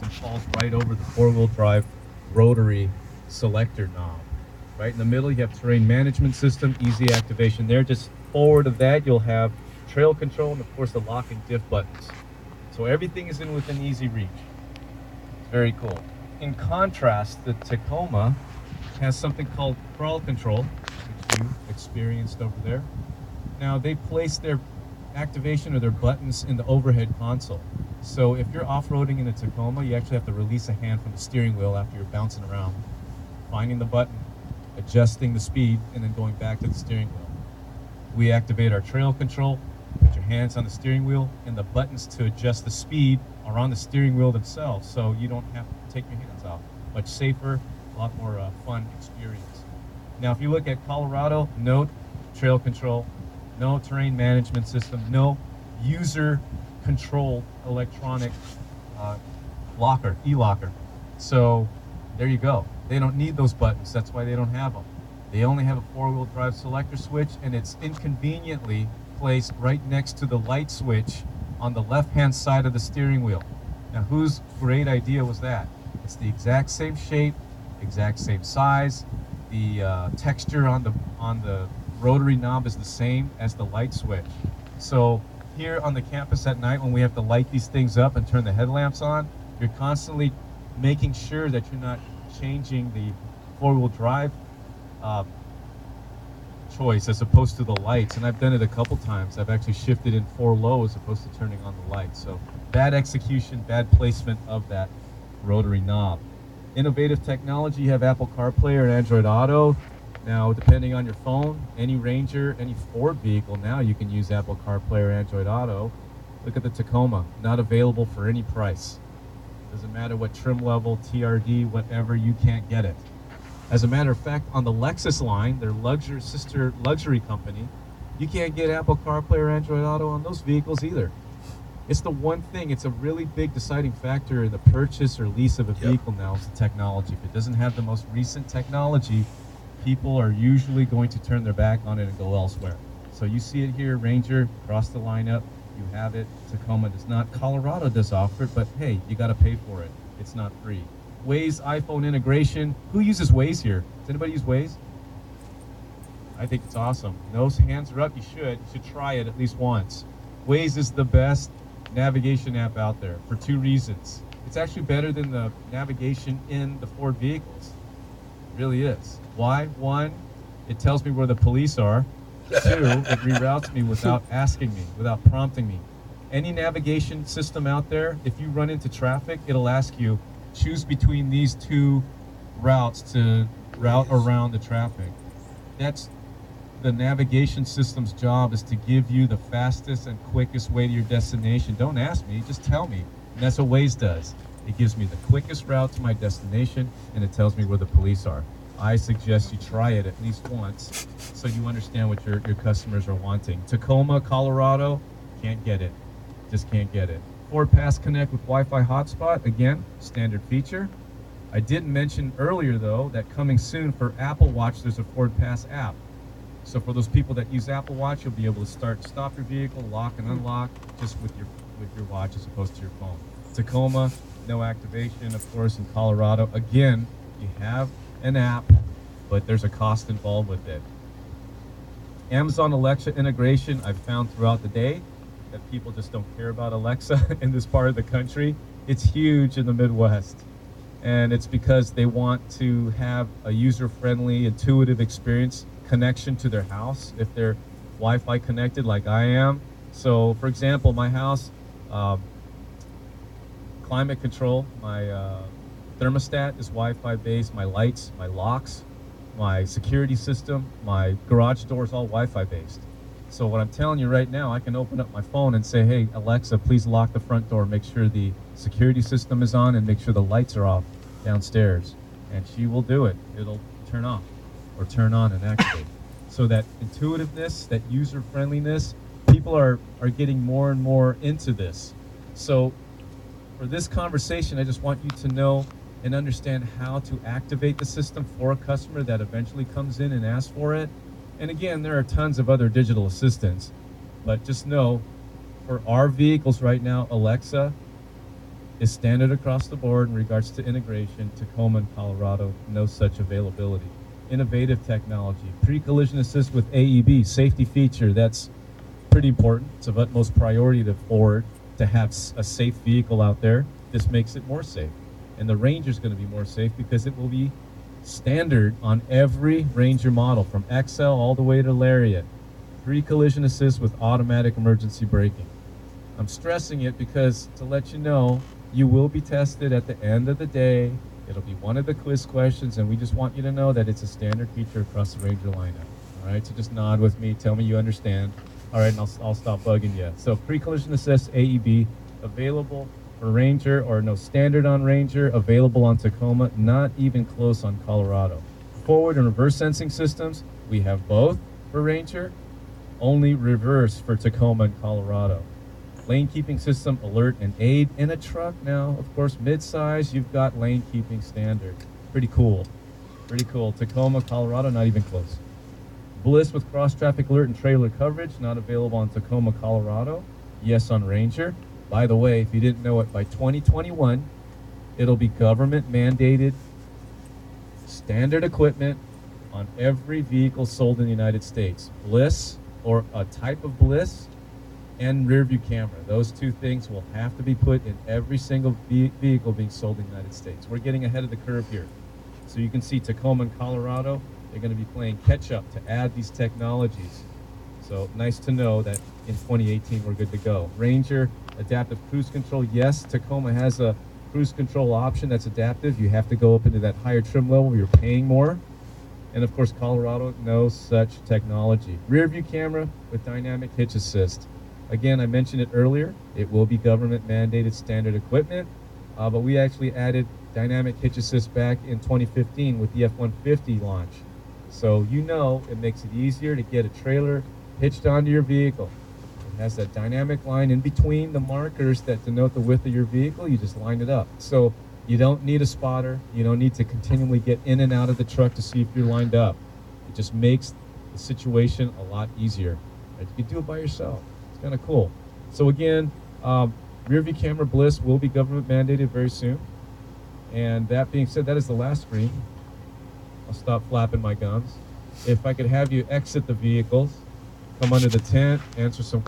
and falls right over the four-wheel drive rotary selector knob. Right in the middle, you have terrain management system, easy activation there. Just forward of that, you'll have trail control and, of course, the lock and diff buttons. So everything is in within easy reach. It's very cool. In contrast, the Tacoma has something called crawl control, which you experienced over there. Now, they place their activation or their buttons in the overhead console. So if you're off-roading in a Tacoma, you actually have to release a hand from the steering wheel after you're bouncing around, finding the button, adjusting the speed, and then going back to the steering wheel. We activate our trail control, put your hands on the steering wheel, and the buttons to adjust the speed are on the steering wheel themselves, so you don't have to take your hands off. Much safer, a lot more fun experience. Now, if you look at Colorado, no trail control, no terrain management system, no user controlled electronic uh, locker, e-locker. So there you go. They don't need those buttons. That's why they don't have them. They only have a four-wheel drive selector switch, and it's inconveniently placed right next to the light switch on the left-hand side of the steering wheel. Now, whose great idea was that? It's the exact same shape, exact same size. The texture on the rotary knob is the same as the light switch. So here on the campus at night, when we have to light these things up and turn the headlamps on, you're constantly making sure that you're not changing the four-wheel drive uh, choice as opposed to the lights. And I've done it a couple times. I've actually shifted in 4 low as opposed to turning on the lights. So bad execution, bad placement of that rotary knob. Innovative technology, you have Apple CarPlay or Android Auto. Now, depending on your phone, any Ranger, any Ford vehicle, now you can use Apple CarPlay or Android Auto. Look at the Tacoma, not available for any price. Doesn't matter what trim level, TRD, whatever, you can't get it. As a matter of fact, on the Lexus line, their sister luxury company, you can't get Apple CarPlay or Android Auto on those vehicles either. It's the one thing, it's a really big deciding factor in the purchase or lease of a vehicle now is the technology. If it doesn't have the most recent technology, people are usually going to turn their back on it and go elsewhere. So you see it here, Ranger, across the lineup, you have it. Tacoma does not. Colorado does offer it, but hey, you got to pay for it. It's not free. Waze iPhone integration. Who uses Waze here? Does anybody use Waze? I think it's awesome. No hands are up. You should try it at least once. Waze is the best navigation app out there for 2 reasons. It's actually better than the navigation in the Ford vehicles. It really is. Why? 1, it tells me where the police are. 2, it reroutes me without asking me, without prompting me. Any navigation system out there, if you run into traffic, it'll ask you, choose between these 2 routes to route around the traffic. That's the navigation system's job, is to give you the fastest and quickest way to your destination. Don't ask me, just tell me. And that's what Waze does. It gives me the quickest route to my destination, and it tells me where the police are. I suggest you try it at least once so you understand what your customers are wanting. Tacoma, Colorado, can't get it. Just can't get it. Ford Pass Connect with Wi-Fi hotspot, again, standard feature. I did mention earlier, though, that coming soon for Apple Watch, there's a Ford Pass app. So for those people that use Apple Watch, you'll be able to stop your vehicle, lock and unlock just with your watch as opposed to your phone. Tacoma, no activation, of course. In Colorado, again, you have an app, but there's a cost involved with it. Amazon Alexa integration, I've found throughout the day that people just don't care about Alexa in this part of the country. It's huge in the Midwest. And it's because they want to have a user-friendly, intuitive experience connection to their house if they're Wi-Fi connected like I am. So, for example, my house, climate control, my thermostat is Wi-Fi based, my lights, my locks, my security system, my garage door is all Wi-Fi based. So what I'm telling you right now, I can open up my phone and say, hey, Alexa, please lock the front door, make sure the security system is on, and make sure the lights are off downstairs. And she will do it. It'll turn off or turn on and activate. So that intuitiveness, that user-friendliness, people are getting more and more into this. So for this conversation, I just want you to know and understand how to activate the system for a customer that eventually comes in and asks for it. And again, there are tons of other digital assistants, but just know for our vehicles right now, Alexa is standard across the board in regards to integration. Tacoma and Colorado, no such availability. Innovative technology, pre-collision assist with AEB, safety feature, that's pretty important. It's of utmost priority to Ford to have a safe vehicle out there. This makes it more safe. And the Ranger is going to be more safe because it will be standard on every Ranger model from XL all the way to Lariat. Pre-collision assist with automatic emergency braking. I'm stressing it because to let you know, you will be tested at the end of the day. It'll be one of the quiz questions, and we just want you to know that it's a standard feature across the Ranger lineup. All right, so just nod with me, tell me you understand. All right, and I'll stop bugging you. So pre-collision assist AEB available for Ranger, or no, standard on Ranger, available on Tacoma, not even close on Colorado. Forward and reverse sensing systems, we have both for Ranger, only reverse for Tacoma and Colorado. Lane keeping system, alert and aid in a truck now. Of course, mid-size, you've got lane keeping standard. Pretty cool. Pretty cool. Tacoma, Colorado, not even close. Bliss with cross-traffic alert and trailer coverage, not available on Tacoma, Colorado. Yes on Ranger. By the way, if you didn't know it, by 2021, it'll be government-mandated standard equipment on every vehicle sold in the United States. Bliss, or a type of Bliss, and rear view camera. Those two things will have to be put in every single vehicle being sold in the United States. We're getting ahead of the curve here. So you can see Tacoma and Colorado, they're going to be playing catch up to add these technologies. So nice to know that in 2018 we're good to go. Ranger, adaptive cruise control. Yes, Tacoma has a cruise control option that's adaptive. You have to go up into that higher trim level where you're paying more. And of course, Colorado, no such technology. Rear view camera with dynamic hitch assist. Again, I mentioned it earlier, it will be government mandated standard equipment, but we actually added dynamic hitch assist back in 2015 with the F-150 launch. So you know it makes it easier to get a trailer hitched onto your vehicle. It has that dynamic line in between the markers that denote the width of your vehicle. You just line it up. So you don't need a spotter. You don't need to continually get in and out of the truck to see if you're lined up. It just makes the situation a lot easier. You can do it by yourself. It's kind of cool. So again, rear view camera Bliss will be government mandated very soon. And that being said, that is the last screen. I'll stop flapping my gums. If I could have you exit the vehicles, come under the tent, answer some